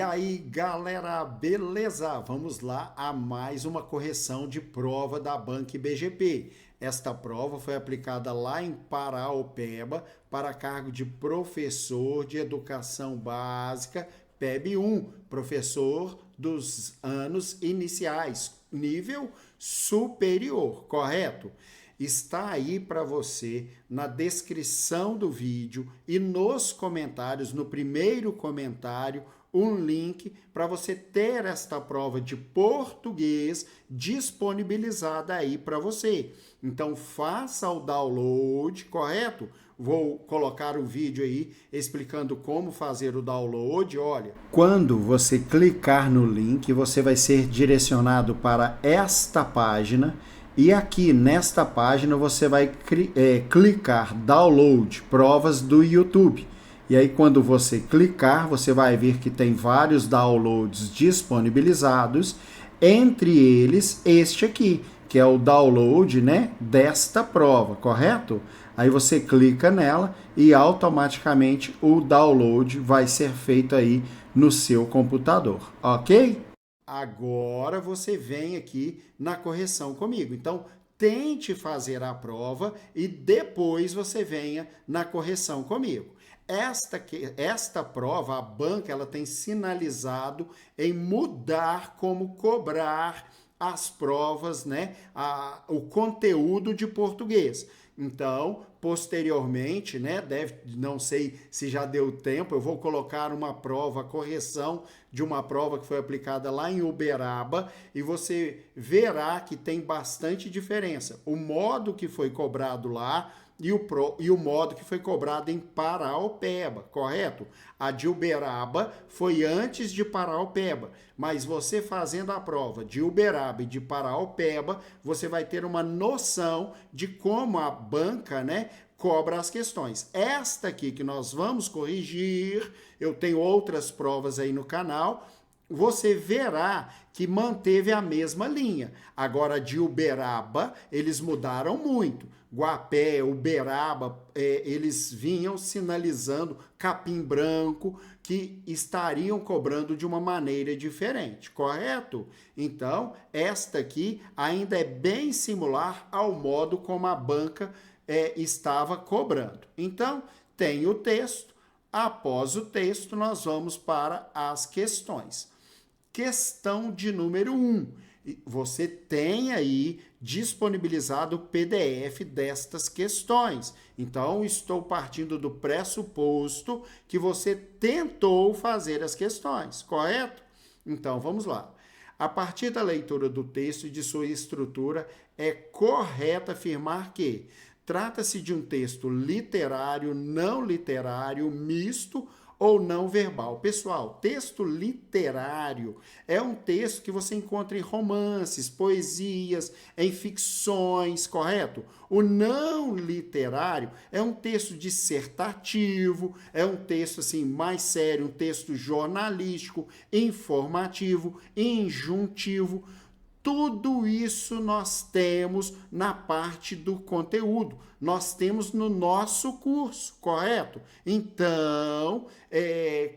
E aí, galera, beleza? Vamos lá a mais uma correção de prova da Banco BGP. Esta prova foi aplicada lá em Paraopeba para cargo de professor de educação básica, PEB 1, professor dos anos iniciais, nível superior, correto? Está aí para você na descrição do vídeo e nos comentários, no primeiro comentário, um link para você ter esta prova de português disponibilizada aí para você. Então faça o download, correto? Vou colocar o vídeo aí explicando como fazer o download. Olha, quando você clicar no link, você vai ser direcionado para esta página. E aqui nesta página você vai clicar Download Provas do YouTube. E aí quando você clicar, você vai ver que tem vários downloads disponibilizados, entre eles este aqui, que é o download, né, desta prova, correto? Aí você clica nela e automaticamente o download vai ser feito aí no seu computador, ok? Agora você vem aqui na correção comigo. Então, tente fazer a prova e depois você venha na correção comigo. Esta prova, a banca, ela tem sinalizado em mudar como cobrar as provas, né? O conteúdo de português. Então, posteriormente, né, não sei se já deu tempo, eu vou colocar uma prova, correção de uma prova que foi aplicada lá em Uberaba e você verá que tem bastante diferença. O modo que foi cobrado lá e o modo que foi cobrado em Paraopeba, correto? A de Uberaba foi antes de Paraopeba, mas você fazendo a prova de Uberaba e de Paraopeba, você vai ter uma noção de como a banca, né, cobra as questões. Esta aqui que nós vamos corrigir, eu tenho outras provas aí no canal, você verá que manteve a mesma linha. Agora, de Uberaba, eles mudaram muito. Guapé, Uberaba, eles vinham sinalizando capim branco que estariam cobrando de uma maneira diferente, correto? Então, esta aqui ainda é bem similar ao modo como a banca estava cobrando. Então, tem o texto. Após o texto, nós vamos para as questões. Questão de número 1. Você tem aí disponibilizado o PDF destas questões. Então, estou partindo do pressuposto que você tentou fazer as questões, correto? Então, vamos lá. A partir da leitura do texto e de sua estrutura, é correto afirmar que trata-se de um texto literário, não literário, misto ou não verbal. Pessoal, texto literário é um texto que você encontra em romances, poesias, em ficções, correto? O não literário é um texto dissertativo, é um texto assim mais sério, um texto jornalístico, informativo, injuntivo. Tudo isso nós temos na parte do conteúdo. Nós temos no nosso curso, correto? Então,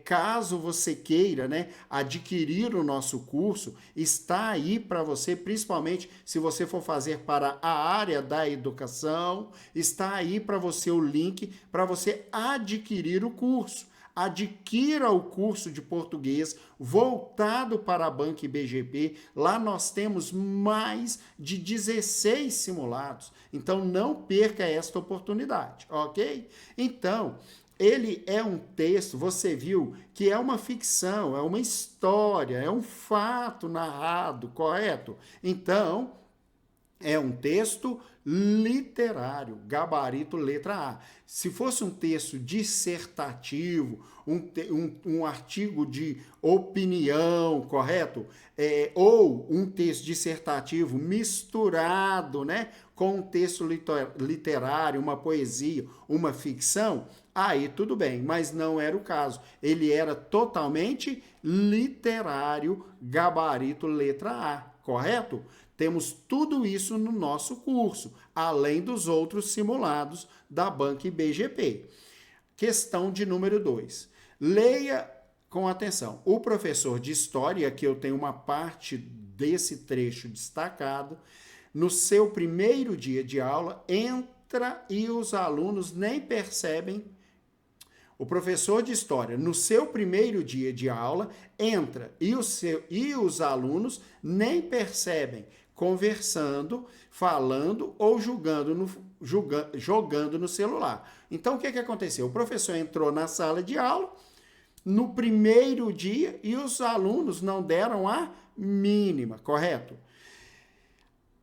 caso você queira, né, adquirir o nosso curso, está aí para você, principalmente se você for fazer para a área da educação, está aí para você o link para você adquirir o curso. Adquira o curso de português voltado para a Banco BGP. Lá nós temos mais de 16 simulados. Então, não perca esta oportunidade, ok? Então, ele é um texto, você viu, que é uma ficção, é uma história, é um fato narrado, correto? Então, é um texto literário, gabarito letra A. Se fosse um texto dissertativo, um artigo de opinião, correto? Ou um texto dissertativo misturado, né, com um texto literário, uma poesia, uma ficção, aí tudo bem, mas não era o caso. Ele era totalmente literário, gabarito letra A, correto? Temos tudo isso no nosso curso, além dos outros simulados da Banco BGP. Questão de número 2. Leia com atenção. O professor de história, que eu tenho uma parte desse trecho destacado, no seu primeiro dia de aula, entra e os alunos nem percebem. O professor de história, no seu primeiro dia de aula, entra e os alunos nem percebem, conversando, falando ou jogando no celular. Então, o que aconteceu? O professor entrou na sala de aula no primeiro dia e os alunos não deram a mínima, correto?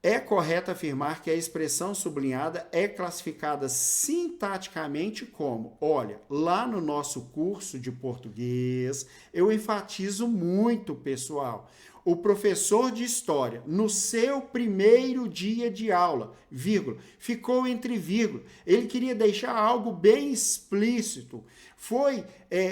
É correto afirmar que a expressão sublinhada é classificada sintaticamente como, olha, lá no nosso curso de português, eu enfatizo muito, pessoal, o professor de história, no seu primeiro dia de aula, vírgula, ficou entre vírgula, ele queria deixar algo bem explícito. Foi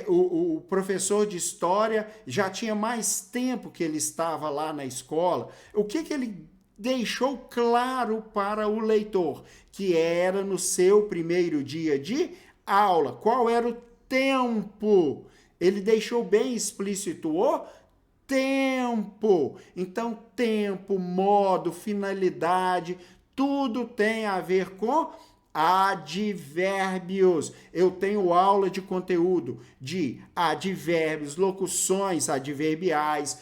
o professor de história, já tinha mais tempo que ele estava lá na escola, o que ele deixou claro para o leitor, que era no seu primeiro dia de aula. Qual era o tempo? Ele deixou bem explícito o tempo. Então, tempo, modo, finalidade, tudo tem a ver com advérbios. Eu tenho aula de conteúdo de advérbios, locuções adverbiais,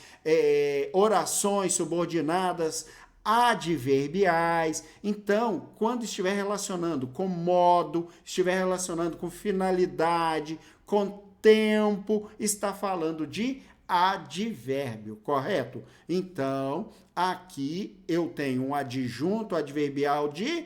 orações subordinadas adverbiais. Então, quando estiver relacionando com modo, estiver relacionando com finalidade, com tempo, está falando de advérbio, correto? Então, aqui eu tenho um adjunto adverbial de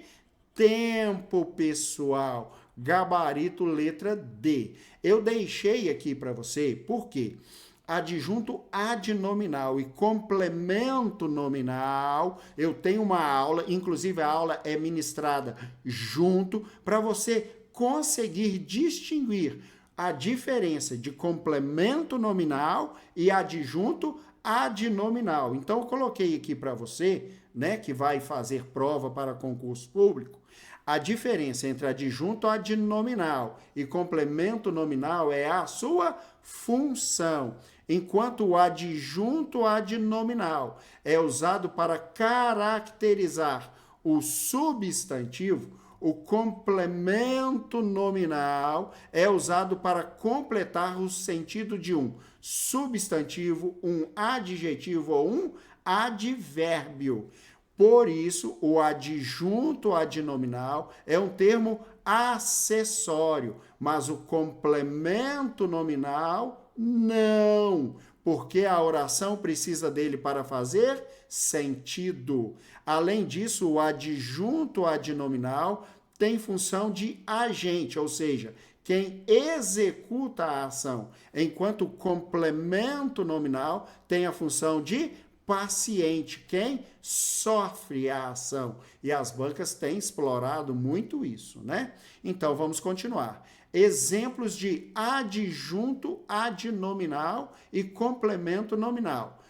tempo, pessoal. Gabarito letra D. Eu deixei aqui para você, por quê? Adjunto adnominal e complemento nominal, eu tenho uma aula, inclusive a aula é ministrada junto, para você conseguir distinguir a diferença de complemento nominal e adjunto adnominal. Então, eu coloquei aqui para você, né, que vai fazer prova para concurso público, a diferença entre adjunto adnominal e complemento nominal é a sua função, enquanto o adjunto adnominal é usado para caracterizar o substantivo, o complemento nominal é usado para completar o sentido de um substantivo, um adjetivo ou um advérbio. Por isso, o adjunto adnominal é um termo acessório, mas o complemento nominal não, porque a oração precisa dele para fazer sentido. Além disso, o adjunto adnominal tem função de agente, ou seja, quem executa a ação, enquanto o complemento nominal tem a função de paciente, quem sofre a ação. E as bancas têm explorado muito isso, né? Então, vamos continuar. Exemplos de adjunto adnominal e complemento nominal.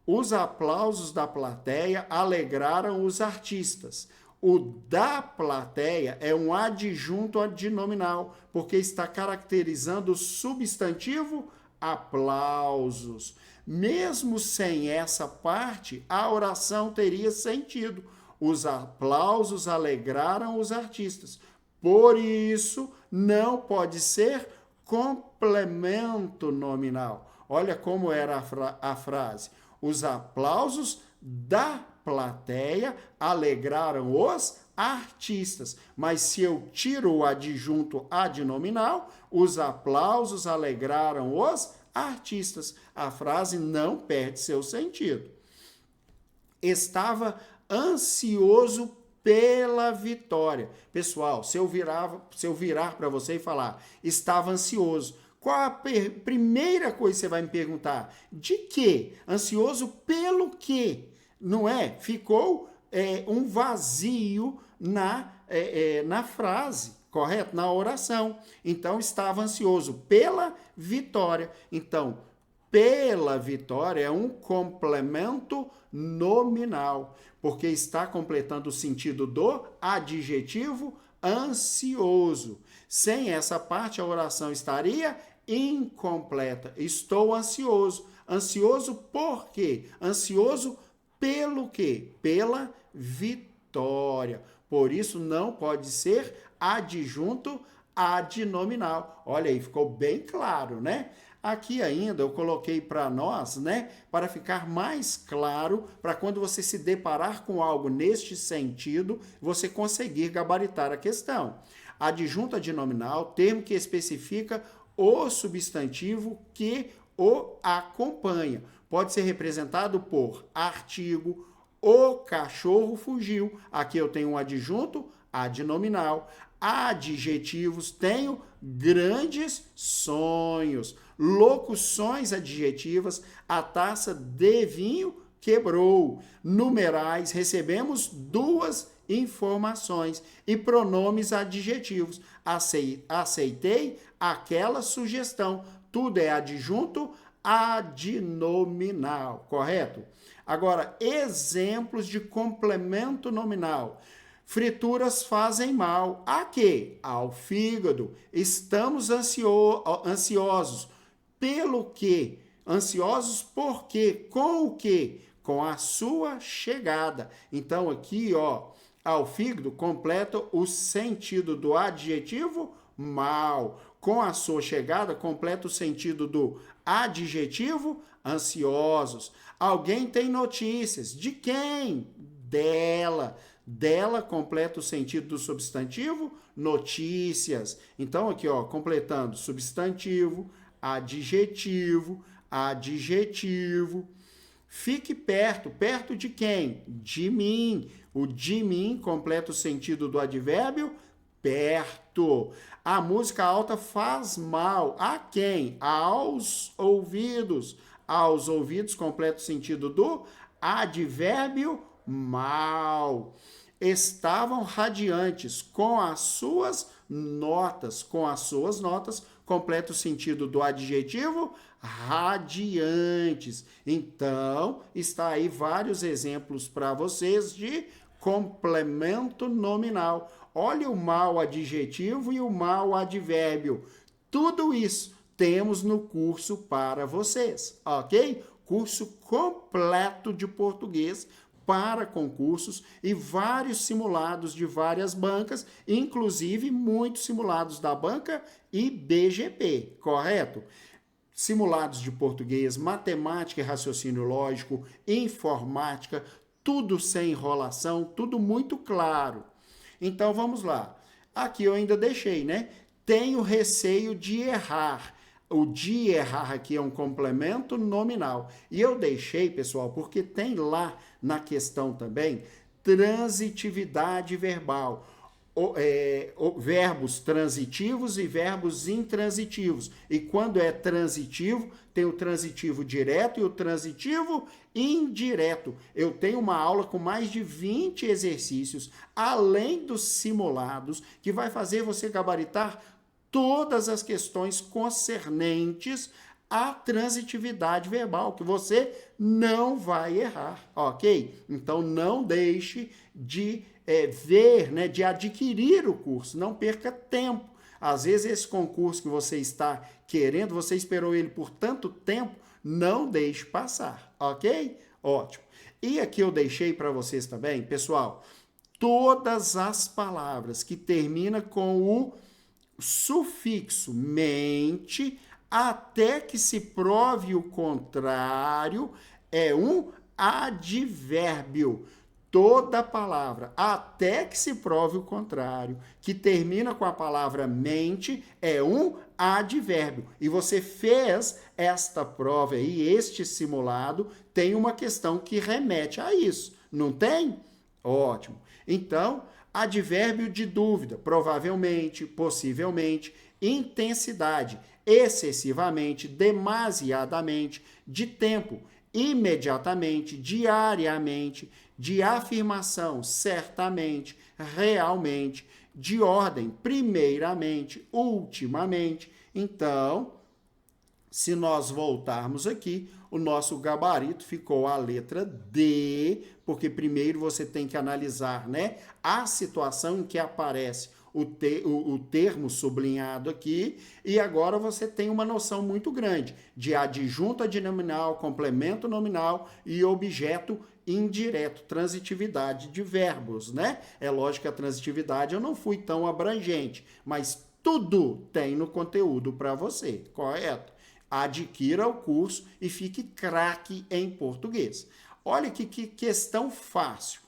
Os aplausos da plateia alegraram os artistas. O da plateia é um adjunto adnominal, porque está caracterizando o substantivo aplausos. Mesmo sem essa parte, a oração teria sentido. Os aplausos alegraram os artistas. Por isso, não pode ser complemento nominal. Olha como era a frase. Os aplausos da plateia alegraram os artistas. Mas se eu tiro o adjunto adnominal, os aplausos alegraram os artistas. A frase não perde seu sentido. Estava ansioso pela vitória. Pessoal, se eu virar para você e falar, estava ansioso, qual a primeira coisa que você vai me perguntar? De quê? Ansioso pelo quê? Não é? Ficou um vazio na frase, correto? Na oração. Então, estava ansioso pela vitória. Então, pela vitória é um complemento nominal, porque está completando o sentido do adjetivo ansioso. Sem essa parte, a oração estaria incompleta. Estou ansioso. Ansioso por quê? Ansioso pelo quê? Pela vitória. Por isso não pode ser adjunto adnominal. Olha aí, ficou bem claro, né? Aqui ainda eu coloquei para nós, né, para ficar mais claro, para quando você se deparar com algo neste sentido, você conseguir gabaritar a questão. Adjunto adnominal, termo que especifica o substantivo que o acompanha. Pode ser representado por artigo, o cachorro fugiu. Aqui eu tenho um adjunto adnominal. Adjetivos, tenho grandes sonhos. Locuções adjetivas, a taça de vinho quebrou. Numerais, recebemos duas informações. E pronomes adjetivos, aceitei aquela sugestão. Tudo é adjunto adnominal, correto? Agora, exemplos de complemento nominal. Frituras fazem mal. A quê? Ao fígado. Estamos ansiosos. Pelo quê? Ansiosos por quê? Com o quê? Com a sua chegada. Então, aqui, ó, ao fígado, completa o sentido do adjetivo mal. Com a sua chegada, completa o sentido do adjetivo ansiosos. Alguém tem notícias. De quem? Dela. Dela completa o sentido do substantivo notícias. Então, aqui, ó, completando substantivo, adjetivo, adjetivo. Fique perto. Perto de quem? De mim. O de mim completa o sentido do advérbio perto. A música alta faz mal. A quem? Aos ouvidos. Aos ouvidos completa o sentido do advérbio mal. Estavam radiantes com as suas notas. Com as suas notas, completa o sentido do adjetivo radiantes. Então, está aí vários exemplos para vocês de complemento nominal. Olha o mal adjetivo e o mal advérbio. Tudo isso temos no curso para vocês, ok? Curso completo de português para concursos e vários simulados de várias bancas, inclusive muitos simulados da banca IBGP, correto? Simulados de português, matemática e raciocínio lógico, informática, tudo sem enrolação, tudo muito claro. Então vamos lá. Aqui eu ainda deixei, né? Tenho receio de errar. O de errar aqui é um complemento nominal. E eu deixei, pessoal, porque tem lá na questão também transitividade verbal. Verbos transitivos e verbos intransitivos. E quando é transitivo, tem o transitivo direto e o transitivo indireto. Eu tenho uma aula com mais de 20 exercícios, além dos simulados, que vai fazer você gabaritar todas as questões concernentes à transitividade verbal, que você não vai errar, ok? Então, não deixe de ver, né, de adquirir o curso, não perca tempo. Às vezes, esse concurso que você está querendo, você esperou ele por tanto tempo, não deixe passar, ok? Ótimo. E aqui eu deixei para vocês também, pessoal, todas as palavras que terminam com o sufixo mente, até que se prove o contrário, é um advérbio. Toda palavra, até que se prove o contrário, que termina com a palavra mente, é um advérbio. E você fez esta prova aí, este simulado, tem uma questão que remete a isso. Não tem? Ótimo. Então, advérbio de dúvida, provavelmente, possivelmente, intensidade, excessivamente, demasiadamente, de tempo, imediatamente, diariamente, de afirmação, certamente, realmente, de ordem, primeiramente, ultimamente. Então, se nós voltarmos aqui, o nosso gabarito ficou a letra D, porque primeiro você tem que analisar, né, a situação em que aparece o termo sublinhado aqui, e agora você tem uma noção muito grande de adjunto adnominal, complemento nominal e objeto indireto, transitividade de verbos, né? É lógico que a transitividade eu não fui tão abrangente, mas tudo tem no conteúdo para você, correto? Adquira o curso e fique craque em português. Olha que questão fácil.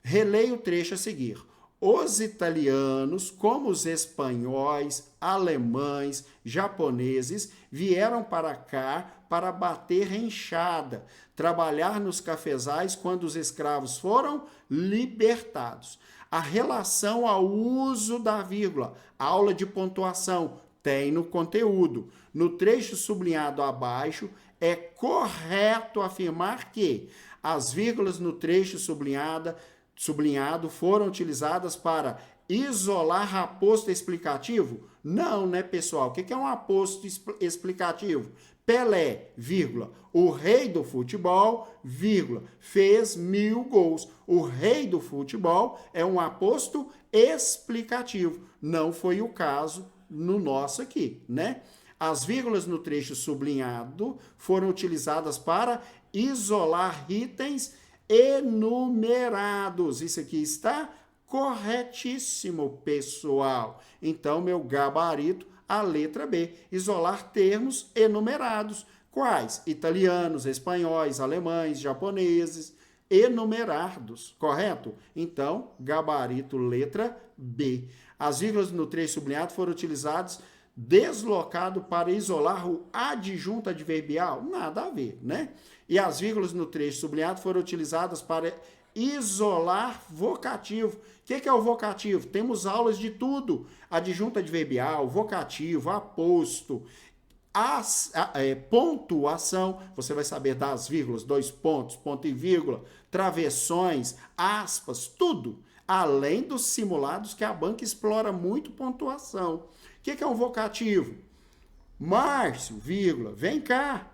Releia o trecho a seguir. Os italianos, como os espanhóis, alemães, japoneses, vieram para cá para bater enxada, trabalhar nos cafezais quando os escravos foram libertados. A relação ao uso da vírgula, aula de pontuação, tem no conteúdo. No trecho sublinhado abaixo, é correto afirmar que as vírgulas no trecho sublinhado foram utilizadas para isolar aposto explicativo? Não, né, pessoal? O que é um aposto explicativo? Pelé, vírgula, o rei do futebol, vírgula, fez 1000 gols. O rei do futebol é um aposto explicativo. Não foi o caso no nosso aqui, né? As vírgulas no trecho sublinhado foram utilizadas para isolar itens enumerados. Isso aqui está corretíssimo, pessoal. Então, meu gabarito, a letra B. Isolar termos enumerados. Quais? Italianos, espanhóis, alemães, japoneses, enumerados, correto? Então, gabarito, letra B. As vírgulas no trecho sublinhado foram utilizadas deslocado para isolar o adjunto adverbial? Nada a ver, né? E as vírgulas no trecho sublinhado foram utilizadas para isolar vocativo. O que é o vocativo? Temos aulas de tudo. Adjunto adverbial, vocativo, aposto, pontuação. Você vai saber das vírgulas, 2 pontos, ponto e vírgula, travessões, aspas, tudo. Além dos simulados que a banca explora muito pontuação. O que é um vocativo? Márcio, vírgula, vem cá,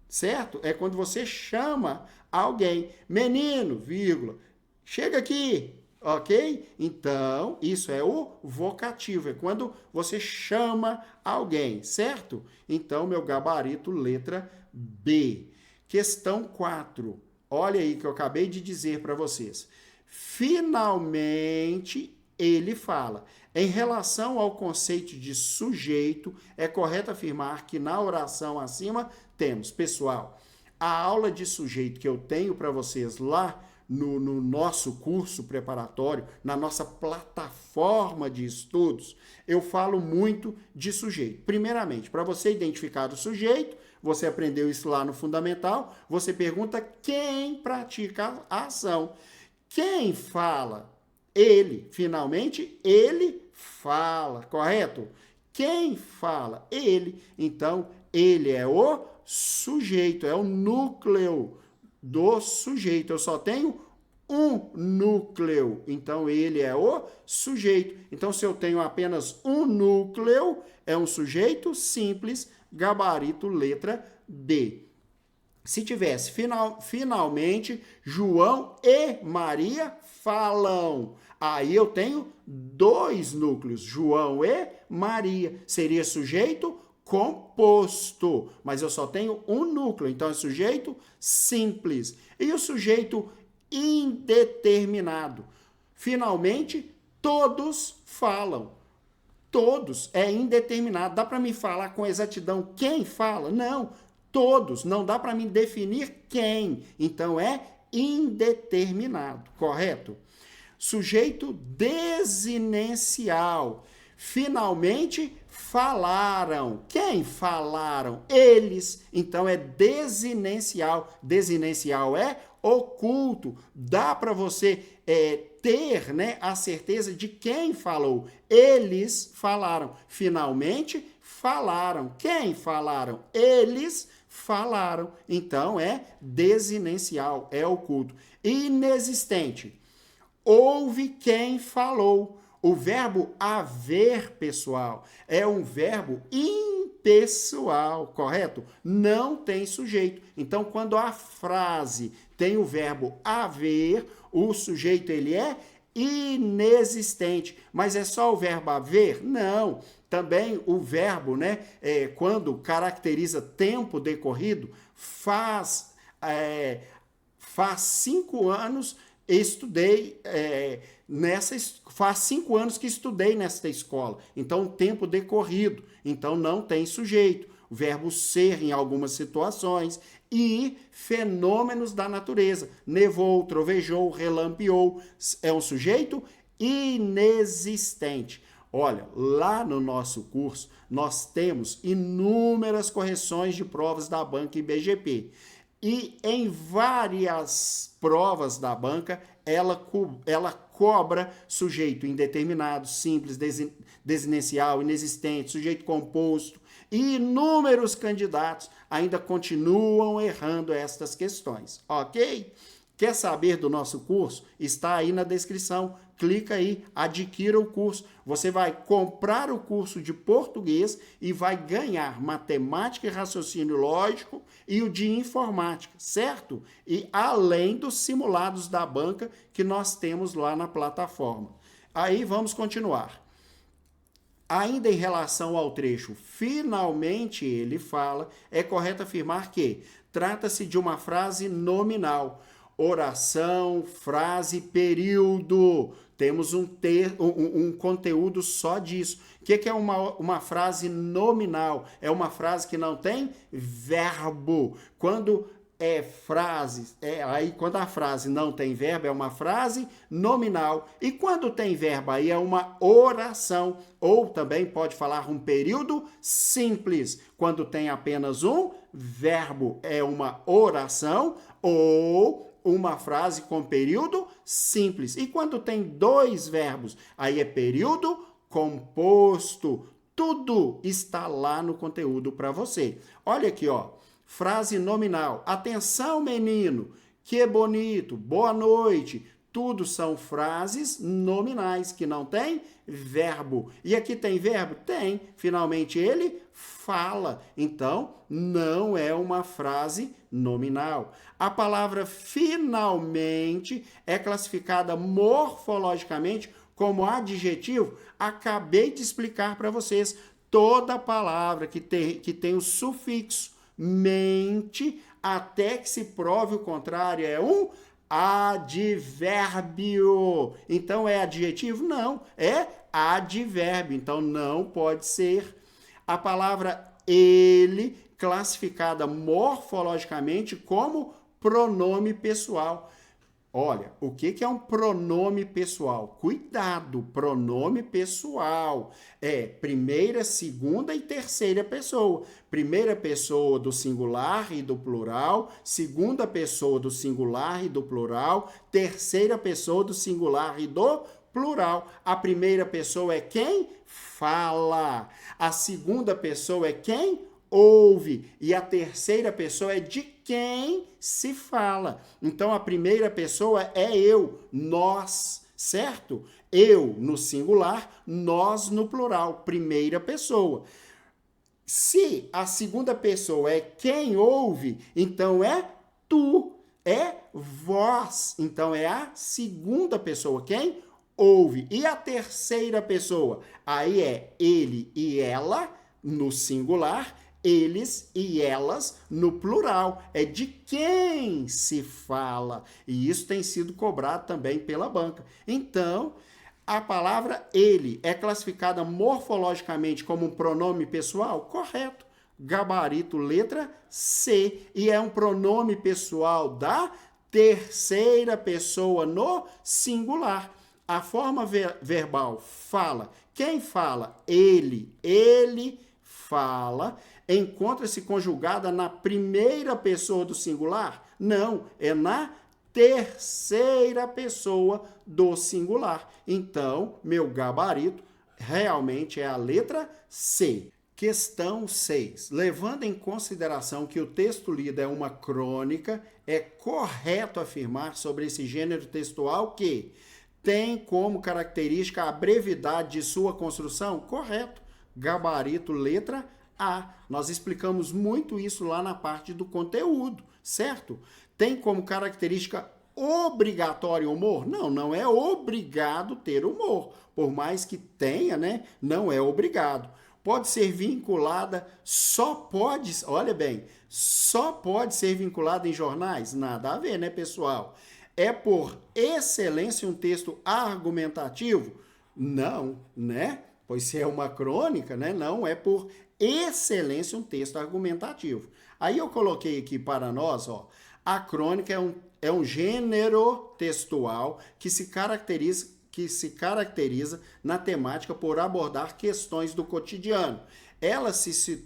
certo? É quando você chama alguém. Menino, vírgula, chega aqui, ok? Então, isso é o vocativo, é quando você chama alguém, certo? Então, meu gabarito, letra B. Questão 4. Olha aí que eu acabei de dizer para vocês. Finalmente, ele fala. Em relação ao conceito de sujeito, é correto afirmar que na oração acima temos, pessoal, a aula de sujeito que eu tenho para vocês lá no nosso curso preparatório, na nossa plataforma de estudos, eu falo muito de sujeito. Primeiramente, para você identificar o sujeito, você aprendeu isso lá no fundamental, você pergunta quem pratica a ação. Quem fala? Ele. Finalmente, ele fala, correto? Quem fala? Ele. Então, ele é o sujeito, é o núcleo do sujeito. Eu só tenho um núcleo, então ele é o sujeito. Então, se eu tenho apenas um núcleo, é um sujeito simples, gabarito, letra B. Se tivesse finalmente, João e Maria falam. Aí eu tenho 2 núcleos, João e Maria. Seria sujeito composto, mas eu só tenho um núcleo, então é sujeito simples. E o sujeito indeterminado? Finalmente, todos falam. Todos é indeterminado. Dá para me falar com exatidão quem fala? Não. Todos, não dá para mim definir quem. Então é indeterminado, correto? Sujeito desinencial. Finalmente falaram. Quem falaram? Eles. Então é desinencial. Desinencial é oculto. Dá para você ter, né, a certeza de quem falou. Eles falaram. Finalmente falaram. Quem falaram? Eles falaram. Então é desinencial, é oculto. Inexistente. Houve quem falou. O verbo haver, pessoal, é um verbo impessoal, correto? Não tem sujeito. Então, quando a frase tem o verbo haver, o sujeito ele é inexistente. Mas é só o verbo haver? Não. Também o verbo, né, quando caracteriza tempo decorrido, faz 5 anos estudei faz 5 anos que estudei nesta escola. Então, tempo decorrido. Então, não tem sujeito. O verbo ser em algumas situações e fenômenos da natureza. Nevou, trovejou, relampeou. É um sujeito inexistente. Olha, lá no nosso curso, nós temos inúmeras correções de provas da banca e BGP. E em várias provas da banca, ela cobra sujeito indeterminado, simples, desinencial, inexistente, sujeito composto. E inúmeros candidatos ainda continuam errando estas questões, ok? Quer saber do nosso curso? Está aí na descrição. Clica aí, adquira o curso. Você vai comprar o curso de português e vai ganhar matemática e raciocínio lógico e o de informática, certo? E além dos simulados da banca que nós temos lá na plataforma. Aí vamos continuar. Ainda em relação ao trecho, finalmente ele fala, é correto afirmar que trata-se de uma frase nominal. Oração, frase, período. Temos um conteúdo só disso. O que é uma frase nominal? É uma frase que não tem verbo. Quando quando a frase não tem verbo, é uma frase nominal. E quando tem verbo, aí é uma oração. Ou também pode falar um período simples. Quando tem apenas um verbo, é uma oração ou uma frase com período simples. E quando tem 2 verbos, aí é período composto. Tudo está lá no conteúdo para você. Olha aqui, ó. Frase nominal. Atenção, menino. Que bonito. Boa noite. Tudo são frases nominais que não tem verbo. E aqui tem verbo? Tem. Finalmente ele fala. Então, não é uma frase nominal. A palavra finalmente é classificada morfologicamente como adjetivo. Acabei de explicar para vocês. Toda palavra que tem o sufixo mente, até que se prove o contrário, é um advérbio. Então, é adjetivo? Não, é advérbio. Então, não pode ser. A palavra ele, classificada morfologicamente como pronome pessoal. Olha, o que é um pronome pessoal? Cuidado, pronome pessoal é primeira, segunda e terceira pessoa. Primeira pessoa do singular e do plural, segunda pessoa do singular e do plural, terceira pessoa do singular e do plural. A primeira pessoa é quem fala, a segunda pessoa é quem ouve e a terceira pessoa é de quem se fala. Então, a primeira pessoa é eu, nós, certo? Eu no singular, nós no plural, primeira pessoa. Se a segunda pessoa é quem ouve, então é tu, é vós. Então, é a segunda pessoa, quem ouve. E a terceira pessoa? Aí é ele e ela no singular, eles e elas no plural. É de quem se fala. E isso tem sido cobrado também pela banca. Então, a palavra ele é classificada morfologicamente como um pronome pessoal? Correto. Gabarito letra C. E é um pronome pessoal da terceira pessoa no singular. A forma verbal fala. Quem fala? Ele. Ele fala. Encontra-se conjugada na primeira pessoa do singular? Não, é na terceira pessoa do singular. Então, meu gabarito realmente é a letra C. Questão 6. Levando em consideração que o texto lido é uma crônica, é correto afirmar sobre esse gênero textual que tem como característica a brevidade de sua construção? Correto. Gabarito letra A. Nós explicamos muito isso lá na parte do conteúdo, certo? Tem como característica obrigatório humor? Não, não é obrigado ter humor. Por mais que tenha, né? Não é obrigado. Pode ser vinculada, olha bem, só pode ser vinculada em jornais? Nada a ver, né, pessoal? É por excelência um texto argumentativo? Não, né? Pois se é uma crônica, né? Não é por excelência um texto argumentativo. Aí eu coloquei aqui para nós, ó, a crônica é um gênero textual que se caracteriza na temática por abordar questões do cotidiano. Ela se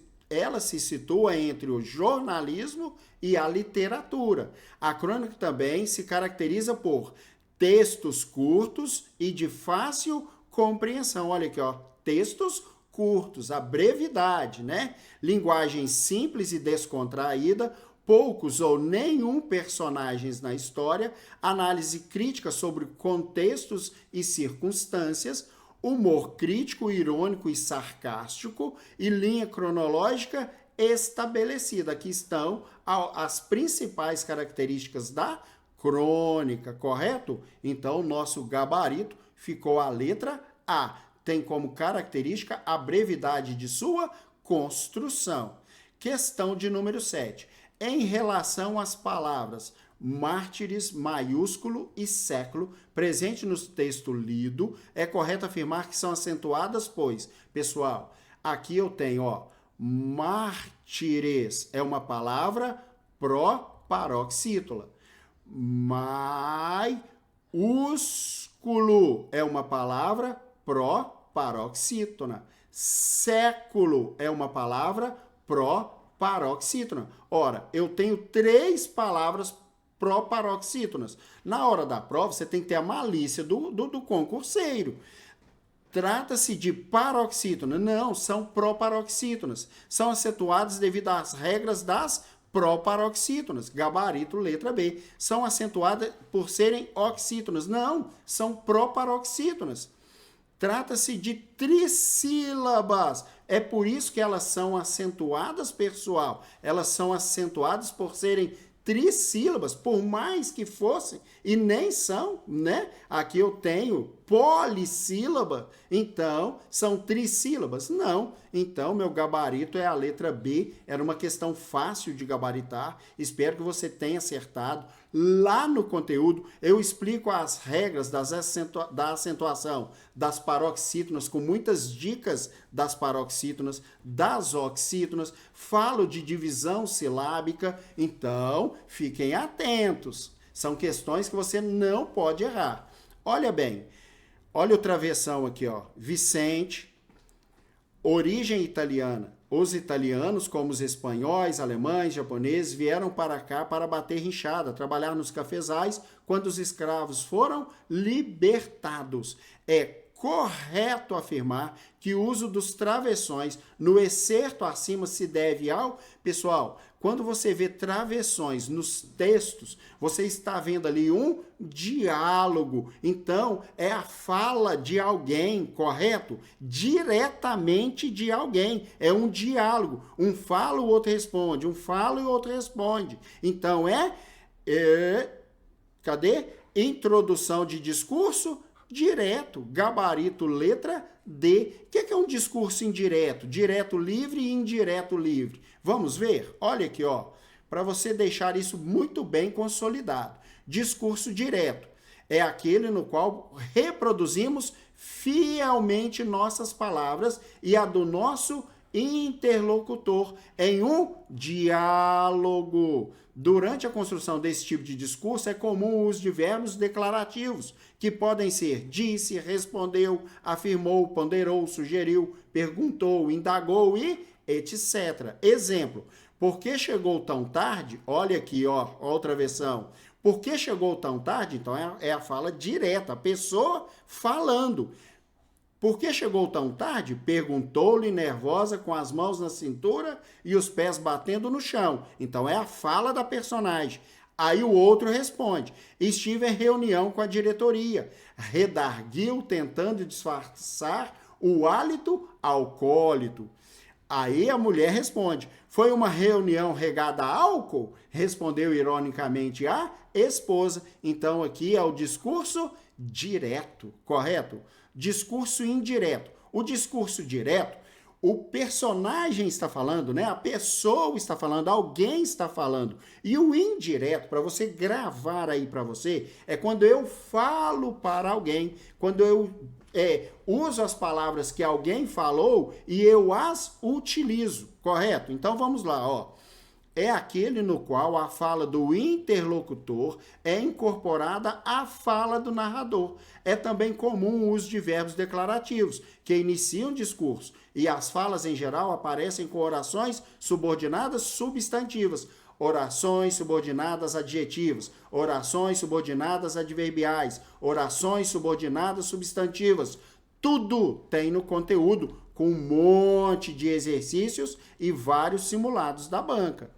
situa entre o jornalismo e a literatura. A crônica também se caracteriza por textos curtos e de fácil compreensão. Olha aqui, ó, textos curtos, a brevidade, né? Linguagem simples e descontraída, poucos ou nenhum personagens na história, análise crítica sobre contextos e circunstâncias, humor crítico, irônico e sarcástico e linha cronológica estabelecida. Aqui estão as principais características da crônica, correto? Então, nosso gabarito ficou a letra A. Tem como característica a brevidade de sua construção. Questão de número 7. Em relação às palavras mártires, maiúsculo e século, presente no texto lido, é correto afirmar que são acentuadas, pois, pessoal, aqui eu tenho, ó, mártires é uma palavra pró-paroxítona. Maiúsculo é uma palavra pró-paroxítona. Século é uma palavra pró-paroxítona. Ora, eu tenho 3 palavras pró-paroxítonas. Na hora da prova, você tem que ter a malícia do concurseiro. Trata-se de paroxítona. Não, são pró-paroxítonas. São acentuadas devido às regras das pró-paroxítonas. Gabarito, letra B. São acentuadas por serem oxítonas. Não, são pró-paroxítonas. Trata-se de trissílabas. É por isso que elas são acentuadas, pessoal. Elas são acentuadas por serem trissílabas, por mais que fossem, e nem são, né? Aqui eu tenho polissílaba, então são trissílabas. Não, então meu gabarito é a letra B, era uma questão fácil de gabaritar, espero que você tenha acertado. Lá no conteúdo eu explico as regras da acentuação das paroxítonas, com muitas dicas das paroxítonas, das oxítonas, falo de divisão silábica, então fiquem atentos. São questões que você não pode errar. Olha bem, olha o travessão aqui, ó. Vicente, origem italiana. Os italianos, como os espanhóis, alemães, japoneses, vieram para cá para bater rinchada, trabalhar nos cafezais, quando os escravos foram libertados. É correto afirmar que o uso dos travessões no excerto acima se deve ao... Pessoal, quando você vê travessões nos textos, você está vendo ali um diálogo. Então, é a fala de alguém, correto? Diretamente de alguém. É um diálogo. Um fala, o outro responde. Um fala e o outro responde. Então, cadê? Introdução de discurso direto. Gabarito, letra D. O que é um discurso indireto? Direto livre e indireto livre. Vamos ver? Olha aqui, ó, para você deixar isso muito bem consolidado. Discurso direto é aquele no qual reproduzimos fielmente nossas palavras e a do nosso interlocutor em um diálogo. Durante a construção desse tipo de discurso, é comum o uso de verbos declarativos, que podem ser disse, respondeu, afirmou, ponderou, sugeriu, perguntou, indagou e etc. Exemplo, por que chegou tão tarde? Olha aqui, ó, outra versão. Por que chegou tão tarde? Então é a fala direta, a pessoa falando. Por que chegou tão tarde? Perguntou-lhe nervosa, com as mãos na cintura e os pés batendo no chão. Então é a fala da personagem. Aí o outro responde: estive em reunião com a diretoria. Redarguiu, tentando disfarçar o hálito alcoólico. Aí a mulher responde: foi uma reunião regada a álcool? Respondeu ironicamente a esposa. Então aqui é o discurso direto, correto? Discurso indireto. O discurso direto, o personagem está falando, né? A pessoa está falando, alguém está falando. E o indireto, para você gravar aí para você, é quando eu falo para alguém, quando eu uso as palavras que alguém falou e eu as utilizo, correto? Então vamos lá, ó. É aquele no qual a fala do interlocutor é incorporada à fala do narrador. É também comum o uso de verbos declarativos, que iniciam o discurso, e as falas em geral aparecem com orações subordinadas substantivas, orações subordinadas adjetivas, orações subordinadas adverbiais, orações subordinadas substantivas. Tudo tem no conteúdo, com um monte de exercícios e vários simulados da banca.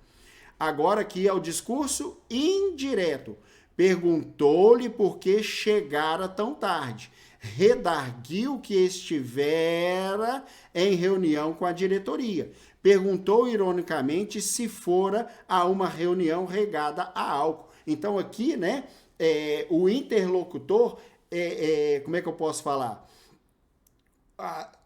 Agora aqui é o discurso indireto. Perguntou-lhe por que chegara tão tarde. Redarguiu que estivera em reunião com a diretoria. Perguntou ironicamente se fora a uma reunião regada a álcool. Então aqui, né, o interlocutor, como é que eu posso falar?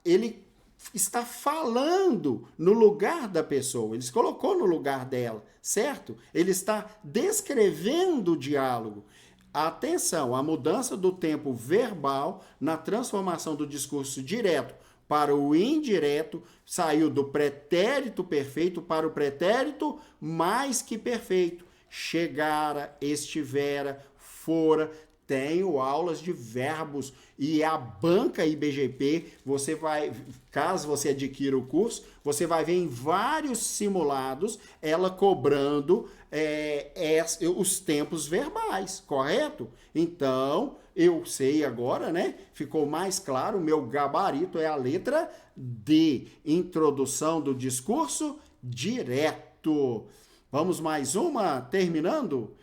Ele está falando no lugar da pessoa, ele se colocou no lugar dela, certo? Ele está descrevendo o diálogo. Atenção, a mudança do tempo verbal na transformação do discurso direto para o indireto saiu do pretérito perfeito para o pretérito mais que perfeito. Chegara, estivera, fora. Tenho aulas de verbos e a banca IBGP, você vai, caso você adquira o curso, você vai ver em vários simulados ela cobrando os tempos verbais, correto? Então, eu sei agora, né? Ficou mais claro, o meu gabarito é a letra D, introdução do discurso direto. Vamos mais uma, terminando?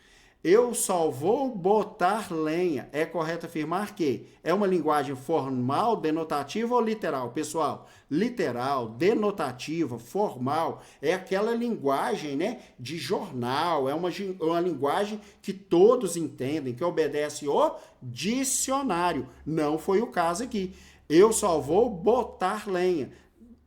Eu só vou botar lenha. É correto afirmar que é uma linguagem formal, denotativa ou literal? Pessoal, literal, denotativa, formal, é aquela linguagem, né, de jornal, é uma linguagem que todos entendem, que obedece o dicionário. Não foi o caso aqui. Eu só vou botar lenha.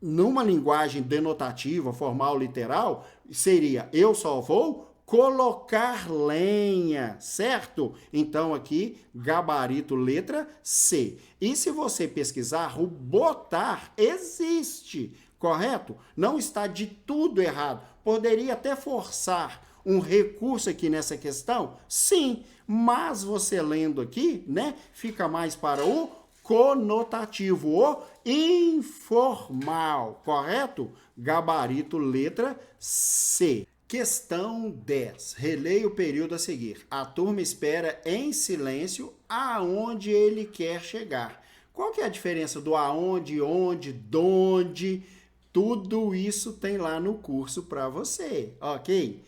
Numa linguagem denotativa, formal, literal, seria eu só vou colocar lenha, certo? Então aqui, gabarito letra C. E se você pesquisar, o botar existe, correto? Não está de tudo errado. Poderia até forçar um recurso aqui nessa questão? Sim, mas você lendo aqui, né, fica mais para o conotativo, o informal, correto? Gabarito letra C. Questão 10. Releia o período a seguir. A turma espera em silêncio aonde ele quer chegar. Qual que é a diferença do aonde, onde, donde? Tudo isso tem lá no curso para você, ok?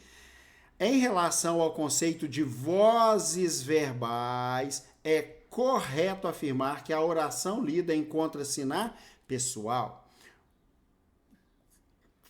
Em relação ao conceito de vozes verbais, é correto afirmar que a oração lida encontra-se na pessoal.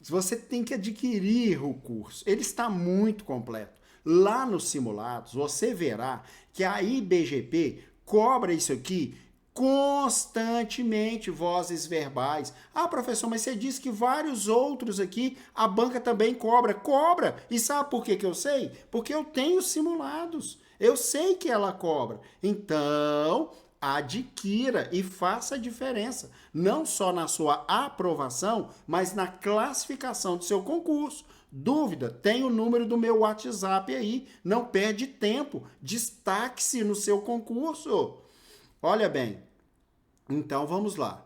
Você tem que adquirir o curso. Ele está muito completo. Lá nos simulados, você verá que a IBGP cobra isso aqui constantemente, vozes verbais. Ah, professor, mas você disse que vários outros aqui, a banca também cobra. Cobra! E sabe por que eu sei? Porque eu tenho simulados. Eu sei que ela cobra. Então, adquira e faça a diferença, não só na sua aprovação, mas na classificação do seu concurso. Dúvida? Tem o número do meu WhatsApp aí, não perde tempo, destaque-se no seu concurso. Olha bem, então vamos lá.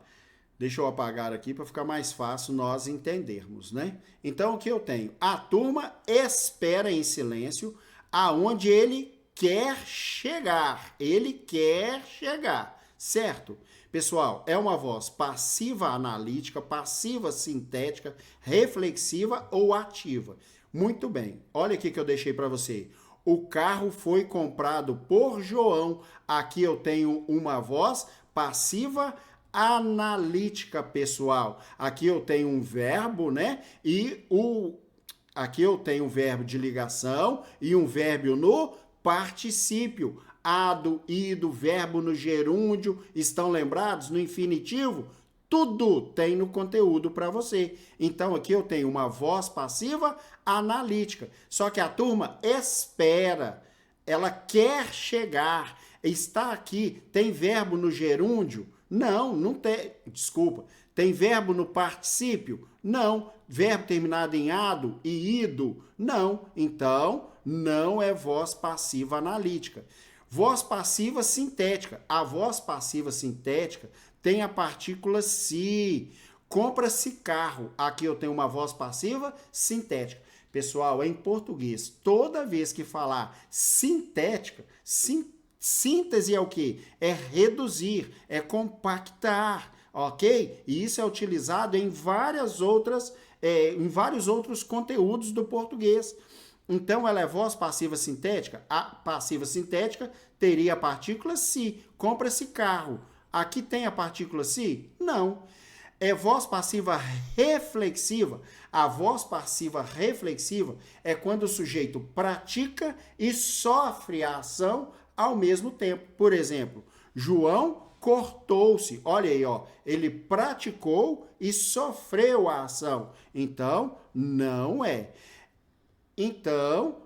Deixa eu apagar aqui para ficar mais fácil nós entendermos, né? Então o que eu tenho? A turma espera em silêncio aonde ele quer chegar. Ele quer chegar, certo? Pessoal, é uma voz passiva analítica, passiva sintética, reflexiva ou ativa. Muito bem. Olha aqui que eu deixei para você. O carro foi comprado por João. Aqui eu tenho uma voz passiva analítica, pessoal. Aqui eu tenho um verbo, né? Aqui eu tenho um verbo de ligação e um verbo no particípio. Ado, ido, verbo no gerúndio, estão lembrados? No infinitivo? Tudo tem no conteúdo para você. Então, aqui eu tenho uma voz passiva analítica. Só que a turma espera, ela quer chegar. Está aqui, tem verbo no gerúndio? Não, não tem. Desculpa. Tem verbo no particípio? Não. Verbo terminado em ado e ido? Não. Então, não é voz passiva analítica. Voz passiva sintética. A voz passiva sintética tem a partícula se. Compra-se carro. Aqui eu tenho uma voz passiva sintética. Pessoal, em português, toda vez que falar sintética, síntese é o quê? É reduzir, é compactar, ok? E isso é utilizado em vários outros conteúdos do português. Então, ela é voz passiva sintética? A passiva sintética teria a partícula se. Compra-se carro. Aqui tem a partícula se? Não. É voz passiva reflexiva. A voz passiva reflexiva é quando o sujeito pratica e sofre a ação ao mesmo tempo. Por exemplo, João cortou-se. Olha aí, ó. Ele praticou e sofreu a ação. Então, não é. Então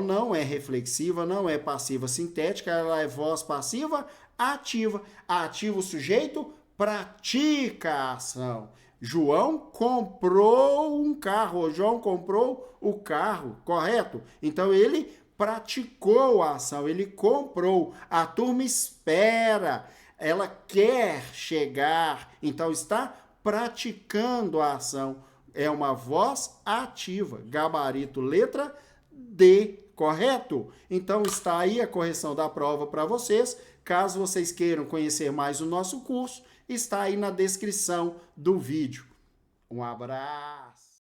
não é reflexiva, não é passiva sintética, ela é voz passiva ativa. Ativa o sujeito, pratica a ação. João comprou um carro, João comprou o carro, correto? Então ele praticou a ação, ele comprou. A turma espera, ela quer chegar, então está praticando a ação. É uma voz ativa, gabarito letra D, correto? Então está aí a correção da prova para vocês. Caso vocês queiram conhecer mais o nosso curso, está aí na descrição do vídeo. Um abraço!